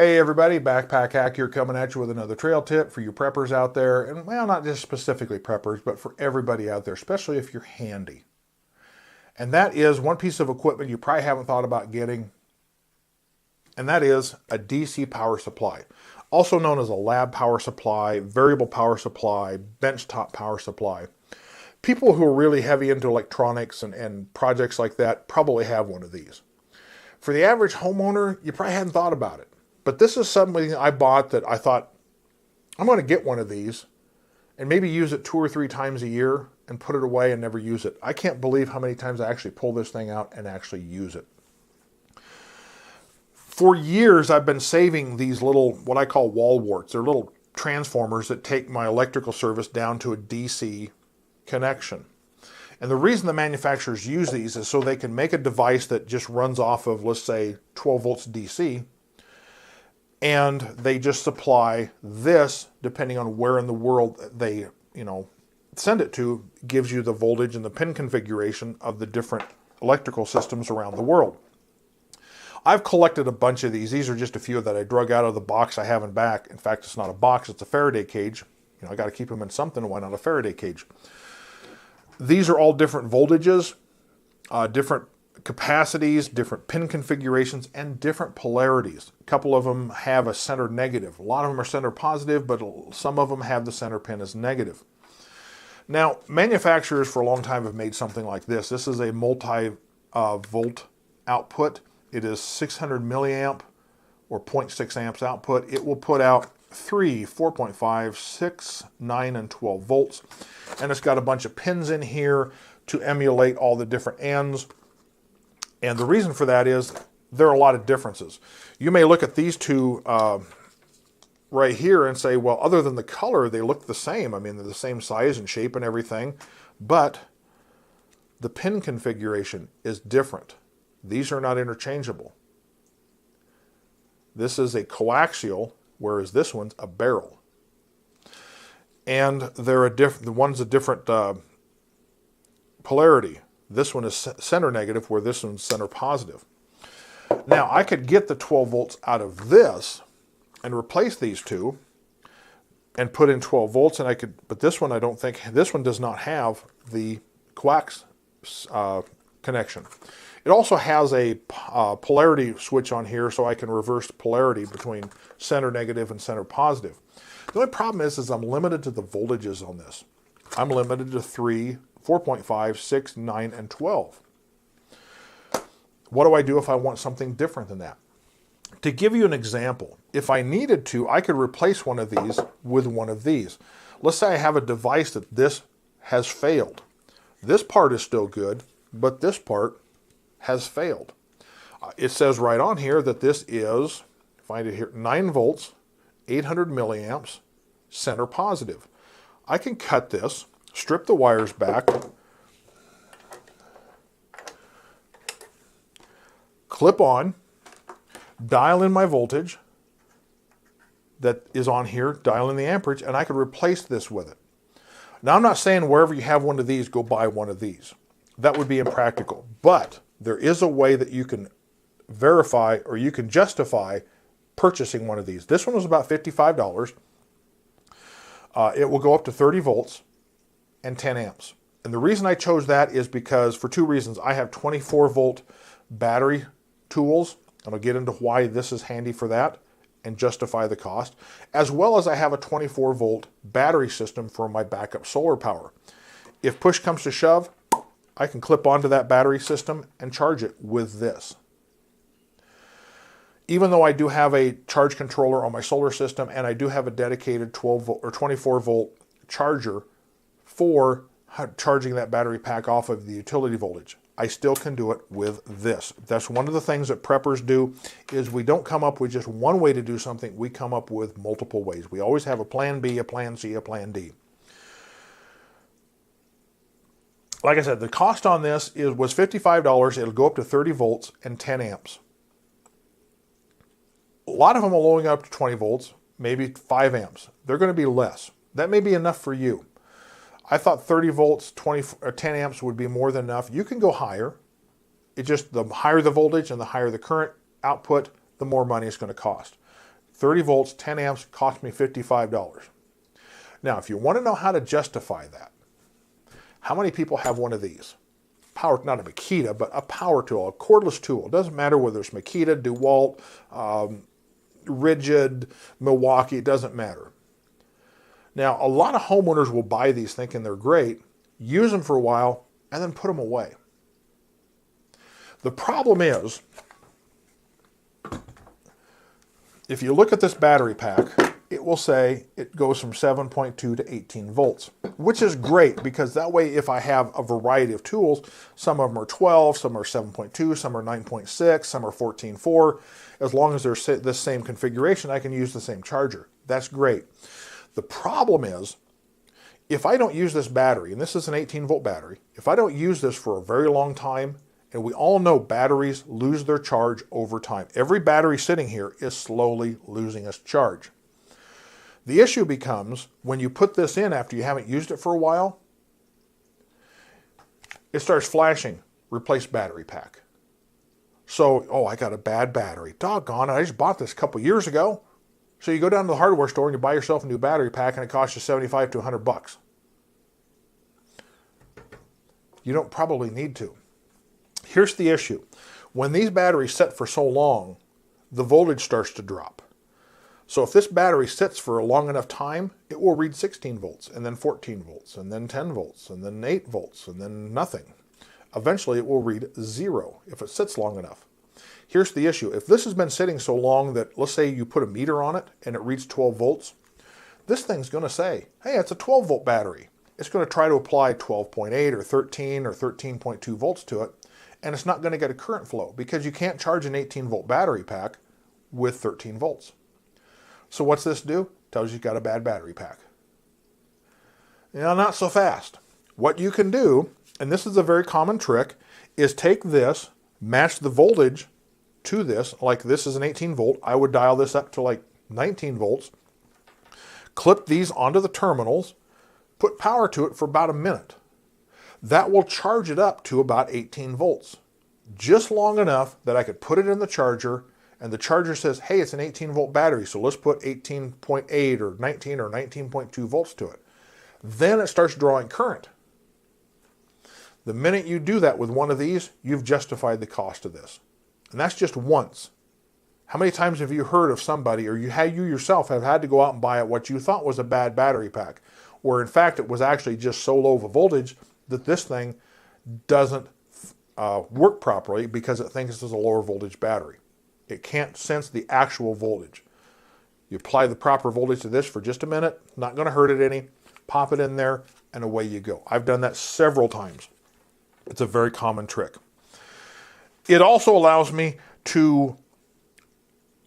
Hey everybody, Backpack Hack here coming at you with another trail tip for you preppers out there. And well, not just specifically preppers, but for everybody out there, especially if you're handy. And that is one piece of equipment you probably haven't thought about getting, and that is a DC power supply. Also known as a lab power supply, variable power supply, benchtop power supply. People who are really heavy into electronics and projects like that probably have one of these. For the average homeowner, you probably hadn't thought about it. But this is something I bought that I thought, I'm going to get one of these and maybe use it 2 or 3 times a year and put it away and never use it. I can't believe how many times I actually pull this thing out and actually use it. For years, I've been saving these little, what I call wall warts. They're little transformers that take my electrical service down to a DC connection. And the reason the manufacturers use these is so they can make a device that just runs off of, let's say, 12 volts DC. And they just supply this, depending on where in the world they, send it to, gives you the voltage and the pin configuration of the different electrical systems around the world. I've collected a bunch of these. These are just a few that I drug out of the box I have in back. In fact, it's not a box, it's a Faraday cage. I got to keep them in something. Why not a Faraday cage? These are all different voltages, different capacities, different pin configurations, and different polarities. A couple of them have a center negative. A lot of them are center positive, but some of them have the center pin as negative. Now, manufacturers for a long time have made something like this. This is a multi-volt output. It is 600 milliamp or 0.6 amps output. It will put out 3, 4.5, 6, 9, and 12 volts. And it's got a bunch of pins in here to emulate all the different ends. And the reason for that is there are a lot of differences. You may look at these two right here and say, well, other than the color, they look the same. I mean, they're the same size and shape and everything, but the pin configuration is different. These are not interchangeable. This is a coaxial, whereas this one's a barrel. And they're one's a different polarity. This one is center negative, where this one's center positive. Now, I could get the 12 volts out of this and replace these two and put in 12 volts, and but this one, this one does not have the coax connection. It also has a polarity switch on here, so I can reverse polarity between center negative and center positive. The only problem is I'm limited to the voltages on this. I'm limited to 3, 4.5, 6, 9, and 12. What do I do if I want something different than that? To give you an example, if I needed to, I could replace one of these with one of these. Let's say I have a device that this has failed. This part is still good, but this part has failed. It says right on here that this is, find it here, 9 volts, 800 milliamps, center positive. I can cut this, strip the wires back, clip on, dial in my voltage that is on here, dial in the amperage, and I could replace this with it. Now, I'm not saying wherever you have one of these, go buy one of these. That would be impractical. But there is a way that you can verify or you can justify purchasing one of these. This one was about $55. It will go up to 30 volts and 10 amps. And the reason I chose that is because, for 2 reasons. I have 24 volt battery tools, and I'll get into why this is handy for that and justify the cost, as well as I have a 24 volt battery system for my backup solar power. If push comes to shove, I can clip onto that battery system and charge it with this. Even though I do have a charge controller on my solar system and I do have a dedicated 12 volt or 24 volt charger for charging that battery pack off of the utility voltage, I still can do it with this. That's one of the things that preppers do, is we don't come up with just one way to do something, we come up with multiple ways. We always have a plan B, a plan C, a plan D. Like I said, the cost on this was $55. It'll go up to 30 volts and 10 amps. A lot of them are going up to 20 volts, maybe 5 amps. They're going to be less. That may be enough for you. I thought 30 volts, 10 amps would be more than enough. You can go higher. It just, the higher the voltage and the higher the current output, the more money it's going to cost. 30 volts, 10 amps, cost me $55. Now, if you want to know how to justify that, how many people have one of these? Power, not a Makita, but a power tool, a cordless tool. It doesn't matter whether it's Makita, DeWalt, Rigid, Milwaukee, it doesn't matter. Now, a lot of homeowners will buy these thinking they're great, use them for a while, and then put them away. The problem is, if you look at this battery pack, it will say it goes from 7.2 to 18 volts, which is great because that way if I have a variety of tools, some of them are 12, some are 7.2, some are 9.6, some are 14.4, as long as they're this same configuration, I can use the same charger. That's great. The problem is, if I don't use this battery, and this is an 18 volt battery, if I don't use this for a very long time, and we all know batteries lose their charge over time. Every battery sitting here is slowly losing its charge. The issue becomes when you put this in after you haven't used it for a while, it starts flashing, replace battery pack. So, oh, I got a bad battery. Doggone it, I just bought this a couple years ago. So you go down to the hardware store and you buy yourself a new battery pack and it costs you 75 to 100 bucks. You don't probably need to. Here's the issue. When these batteries sit for so long, the voltage starts to drop. So if this battery sits for a long enough time, it will read 16 volts, and then 14 volts, and then 10 volts, and then 8 volts, and then nothing. Eventually it will read 0 if it sits long enough. Here's the issue. If this has been sitting so long that, let's say you put a meter on it and it reads 12 volts, this thing's going to say, hey, it's a 12 volt battery. It's going to try to apply 12.8 or 13 or 13.2 volts to it, and it's not going to get a current flow because you can't charge an 18 volt battery pack with 13 volts. So what's this do? Tells you you've got a bad battery pack. Not so fast. What you can do, and this is a very common trick, is take this, match the voltage to this, like this is an 18 volt, I would dial this up to like 19 volts, clip these onto the terminals, put power to it for about a minute. That will charge it up to about 18 volts, just long enough that I could put it in the charger and the charger says, hey, it's an 18 volt battery, so let's put 18.8 or 19 or 19.2 volts to it. Then it starts drawing current. The minute you do that with one of these, you've justified the cost of this. And that's just once. How many times have you heard of somebody, or you yourself have had to go out and buy what you thought was a bad battery pack, where in fact it was actually just so low of a voltage that this thing doesn't work properly because it thinks this is a lower voltage battery. It can't sense the actual voltage. You apply the proper voltage to this for just a minute, not going to hurt it any, pop it in there, and away you go. I've done that several times. It's a very common trick. It also allows me to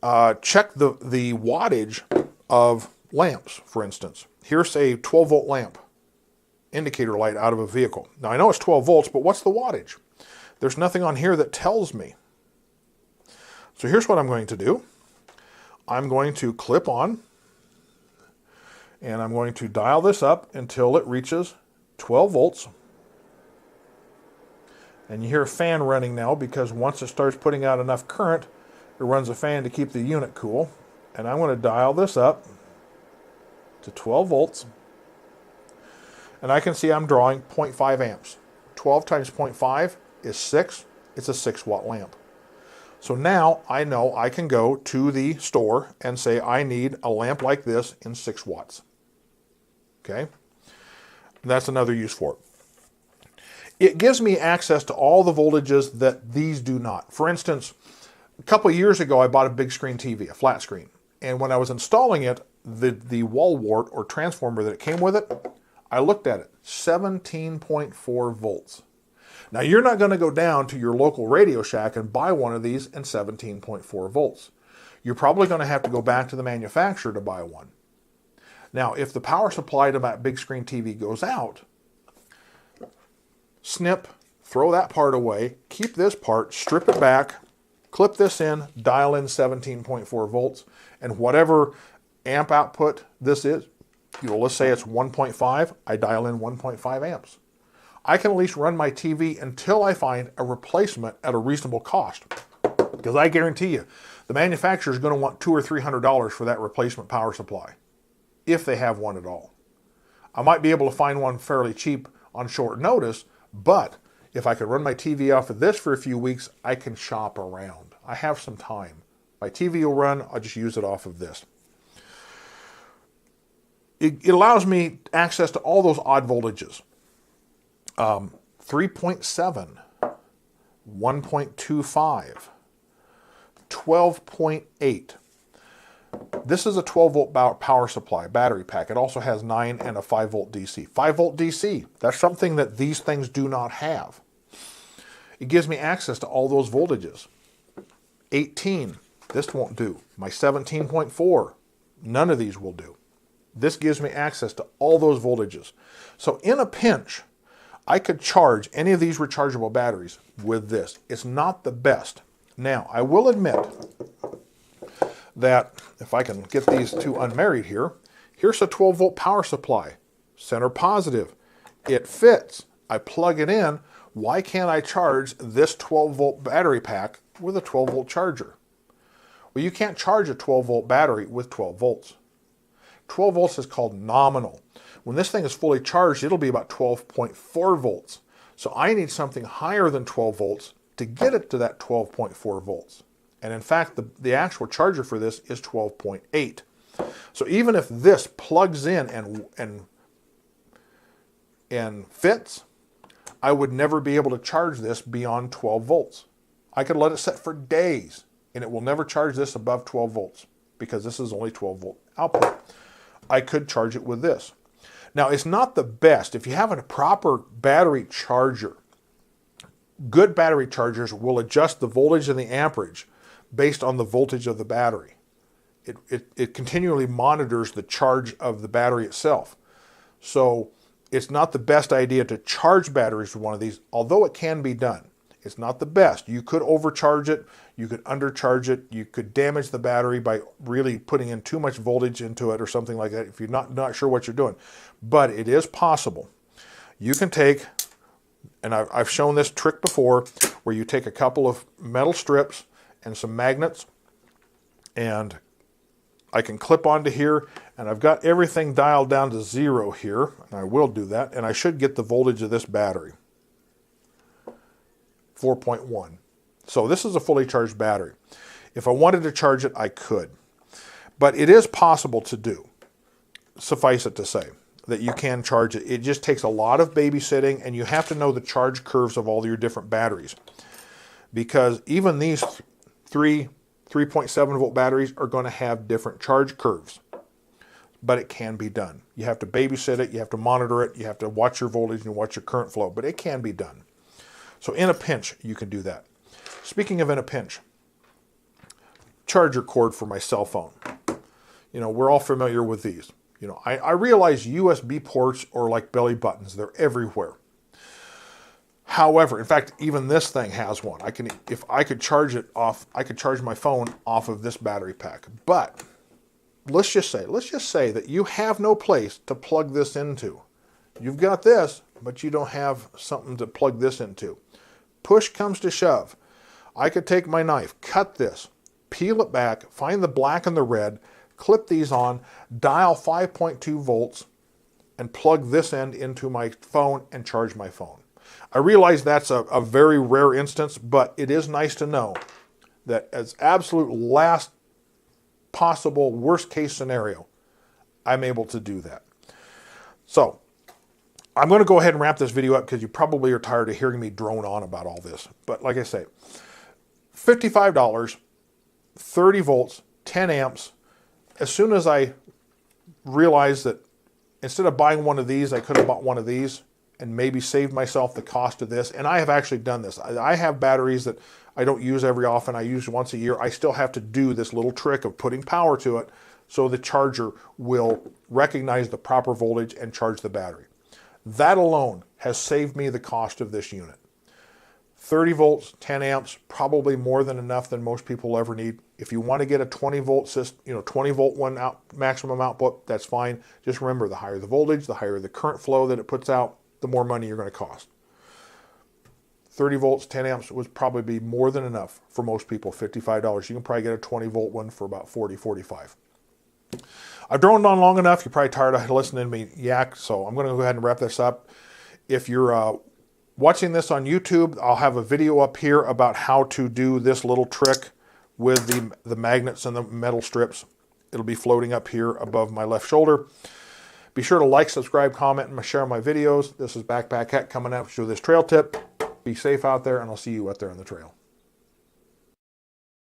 check the wattage of lamps, for instance. Here's a 12 volt lamp indicator light out of a vehicle. Now I know it's 12 volts, but what's the wattage? There's nothing on here that tells me. So here's what I'm going to do. I'm going to clip on, and I'm going to dial this up until it reaches 12 volts. And you hear a fan running now because once it starts putting out enough current, it runs a fan to keep the unit cool. And I'm going to dial this up to 12 volts. And I can see I'm drawing 0.5 amps. 12 times 0.5 is 6. It's a 6 watt lamp. So now I know I can go to the store and say I need a lamp like this in 6 watts. Okay? And that's another use for it. It gives me access to all the voltages that these do not. For instance, a couple of years ago I bought a big screen TV, a flat screen. And when I was installing it, the wall wart or transformer that it came with it, I looked at it, 17.4 volts. Now you're not going to go down to your local Radio Shack and buy one of these in 17.4 volts. You're probably going to have to go back to the manufacturer to buy one. Now if the power supply to that big screen TV goes out, snip, throw that part away, keep this part, strip it back, clip this in, dial in 17.4 volts, and whatever amp output this is, let's say it's 1.5, I dial in 1.5 amps. I can at least run my TV until I find a replacement at a reasonable cost. Because I guarantee you, the manufacturer is going to want $200 or $300 for that replacement power supply, if they have one at all. I might be able to find one fairly cheap on short notice, but if I could run my TV off of this for a few weeks, I can shop around. I have some time. My TV will run, I'll just use it off of this. It allows me access to all those odd voltages. 3.7, 1.25, 12.8. This is a 12 volt power supply, battery pack. It also has 9 and a 5 volt DC. 5 volt DC, that's something that these things do not have. It gives me access to all those voltages. 18, this won't do. My 17.4, none of these will do. This gives me access to all those voltages. So in a pinch, I could charge any of these rechargeable batteries with this. It's not the best. Now, I will admit that if I can get these two unmarried here, here's a 12 volt power supply, center positive. It fits. I plug it in. Why can't I charge this 12 volt battery pack with a 12 volt charger? Well, you can't charge a 12 volt battery with 12 volts. 12 volts is called nominal. When this thing is fully charged, it'll be about 12.4 volts. So I need something higher than 12 volts to get it to that 12.4 volts. And in fact, the actual charger for this is 12.8. So even if this plugs in and fits, I would never be able to charge this beyond 12 volts. I could let it set for days and it will never charge this above 12 volts because this is only 12 volt output. I could charge it with this. Now, it's not the best. If you have a proper battery charger, good battery chargers will adjust the voltage and the amperage based on the voltage of the battery. It continually monitors the charge of the battery itself. So it's not the best idea to charge batteries with one of these, although it can be done. It's not the best. You could overcharge it, you could undercharge it, you could damage the battery by really putting in too much voltage into it or something like that if you're not sure what you're doing. But it is possible. You can take, and I've shown this trick before, where you take a couple of metal strips and some magnets, and I can clip onto here, and I've got everything dialed down to 0 here, and I will do that, and I should get the voltage of this battery. 4.1. So this is a fully charged battery. If I wanted to charge it, I could. But it is possible to do. Suffice it to say that you can charge it. It just takes a lot of babysitting, and you have to know the charge curves of all your different batteries. Because even these 3.7 volt batteries are going to have different charge curves. But it can be done. You have to babysit it, you have to monitor it, you have to watch your voltage and watch your current flow, but it can be done. So in a pinch, you can do that. Speaking of in a pinch, charger cord for my cell phone. You know, we're all familiar with these. You know, I realize USB ports are like belly buttons. They're everywhere. However, in fact, even this thing has one. If I could charge it off, I could charge my phone off of this battery pack. But let's just say that you have no place to plug this into. You've got this, but you don't have something to plug this into. Push comes to shove. I could take my knife, cut this, peel it back, find the black and the red, clip these on, dial 5.2 volts, and plug this end into my phone and charge my phone. I realize that's a very rare instance, but it is nice to know that as absolute last possible worst case scenario, I'm able to do that. So I'm going to go ahead and wrap this video up because you probably are tired of hearing me drone on about all this. But like I say, $55, 30 volts, 10 amps. As soon as I realized that instead of buying one of these, I could have bought one of these and maybe saved myself the cost of this. And I have actually done this. I have batteries that I don't use every often. I use once a year. I still have to do this little trick of putting power to it so the charger will recognize the proper voltage and charge the battery. That alone has saved me the cost of this unit. 30 volts, 10 amps, probably more than enough than most people will ever need. If you want to get a 20 volt system, 20 volt one out, maximum output, that's fine. Just remember, the higher the voltage, the higher the current flow that it puts out, the more money you're going to cost. 30 volts, 10 amps would probably be more than enough for most people, $55. You can probably get a 20 volt one for about $40, $45. I've droned on long enough. You're probably tired of listening to me yak, so I'm going to go ahead and wrap this up. If you're watching this on YouTube, I'll have a video up here about how to do this little trick with the magnets and the metal strips. It'll be floating up here above my left shoulder. Be sure to like, subscribe, comment, and share my videos. This is Backpack Heck coming out with this trail tip. Be safe out there, and I'll see you out there on the trail.